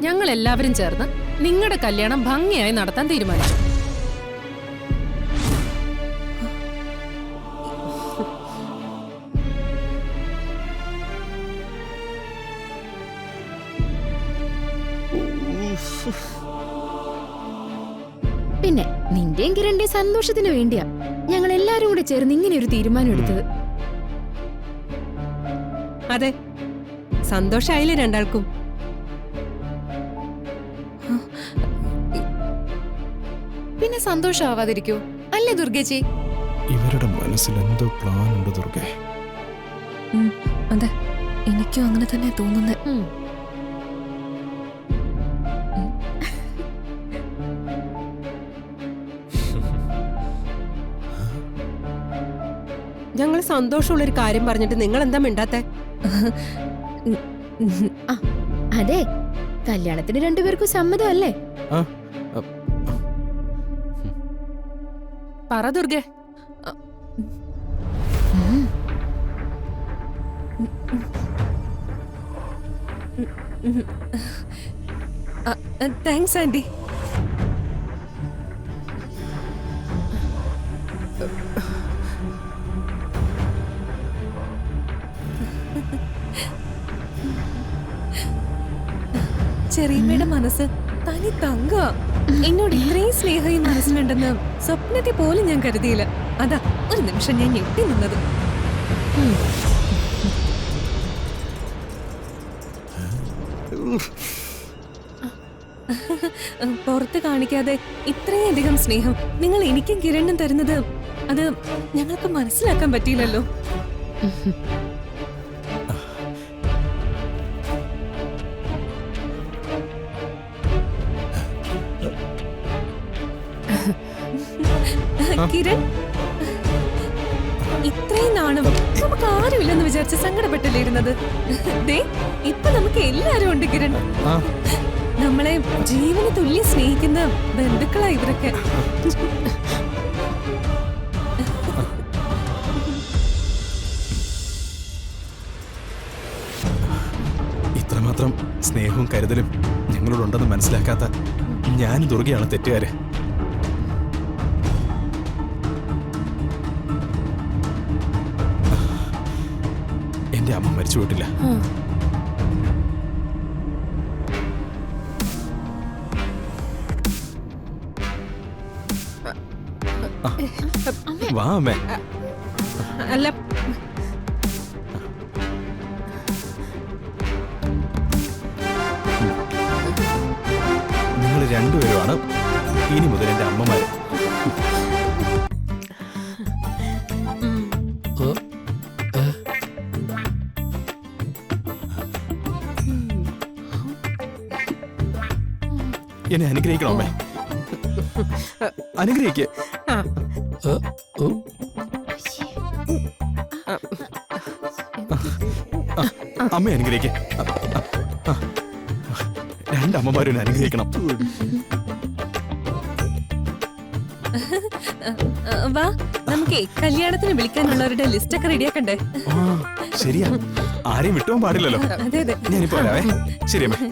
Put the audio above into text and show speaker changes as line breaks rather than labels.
ഞങ്ങൾ എല്ലാവരും ചേർന്ന് നിങ്ങളുടെ കല്യാണം ഭംഗിയായി നടത്താൻ തീരുമാനിച്ചു.
പിന്നെ നിന്റെയും കിരണിന്റെയും സന്തോഷത്തിന് വേണ്ടിയാ ഞങ്ങൾ എല്ലാരും കൂടെ ചേർന്ന് ഇങ്ങനെ ഒരു തീരുമാനം എടുത്തത്.
അതെ, സന്തോഷായില്ലേ രണ്ടാൾക്കും?
പിന്നെ സന്തോഷാവാതിരിക്കോ അല്ലേ ദുർഗേച്ചി?
ഇവരുടെ മനസ്സിൽ എന്തോ പ്ലാൻ ഉണ്ട് ദുർഗേ.
അതെ, എനിക്കും അങ്ങനെ തന്നെ തോന്നുന്നത്.
ഞങ്ങൾ സന്തോഷമുള്ളൊരു കാര്യം പറഞ്ഞിട്ട് നിങ്ങൾ എന്താ മിണ്ടാത്തെ?
അതെ, കല്യാണത്തിന് രണ്ടുപേർക്കും സമ്മതമല്ലേ?
പറ ദുർഗെ.
Thanks anti. ചെറിയമ്മയുടെ മനസ്സ് തനി തങ്ക. എന്നോട് ഇത്രയും സ്നേഹം മനസ്സിലുണ്ടെന്ന് സ്വപ്നത്തെ പോലും ഞാൻ കരുതിയില്ല. അതാ ഒരു നിമിഷം ഞാൻ ഞെട്ടി നിന്നത്. പുറത്ത് കാണിക്കാതെ ഇത്രയധികം സ്നേഹം നിങ്ങൾ എനിക്കും കിരണിനും തരുന്നത് അത് ഞങ്ങൾക്ക് മനസ്സിലാക്കാൻ പറ്റിയില്ലല്ലോ. കിരൺ, ഇത്രയും നാളും നമുക്ക് ആരുമില്ലെന്ന് വിചാരിച്ച് സങ്കടപ്പെട്ടല്ലേ ഇരുന്നത്? ദേ ഇപ്പൊ നമുക്ക് എല്ലാരും ഉണ്ട് കിരൺ. നമ്മളെ ജീവന് തുല്യം സ്നേഹിക്കുന്ന ബന്ധുക്കളാ ഇവരൊക്കെ.
ഇത്രമാത്രം സ്നേഹവും കരുതലും ഞങ്ങളോടുണ്ടെന്ന് മനസ്സിലാക്കാത്ത ഞാനും ദുർഗയാണ് തെറ്റുകാര്. എന്റെ അമ്മ മരിച്ചു പോയിട്ടില്ല. വാ അമ്മേ.
അല്ല,
നിങ്ങൾ രണ്ടുപേരുമാണ് ഇനി മുതൽ എന്റെ അമ്മമാര്. എന്നെ അനുഗ്രഹിക്കണം അമ്മേ. അനുഗ്രഹിക്ക്. അമ്മ അനുഗ്രഹിക്ക്. രണ്ടമ്മമാരും അനുഗ്രഹിക്കണം.
വാ, നമുക്ക് കല്യാണത്തിന് വിളിക്കാനുള്ളവരുടെ ലിസ്റ്റ് ഒക്കെ റെഡിയാക്കണ്ടേ?
ശരിയാ, ആരെയും വിട്ടുപോകാൻ പാടില്ലല്ലോ.
അതെ അതെ,
ഞാനിപ്പോ വരാവേ. ശരി അമ്മേ.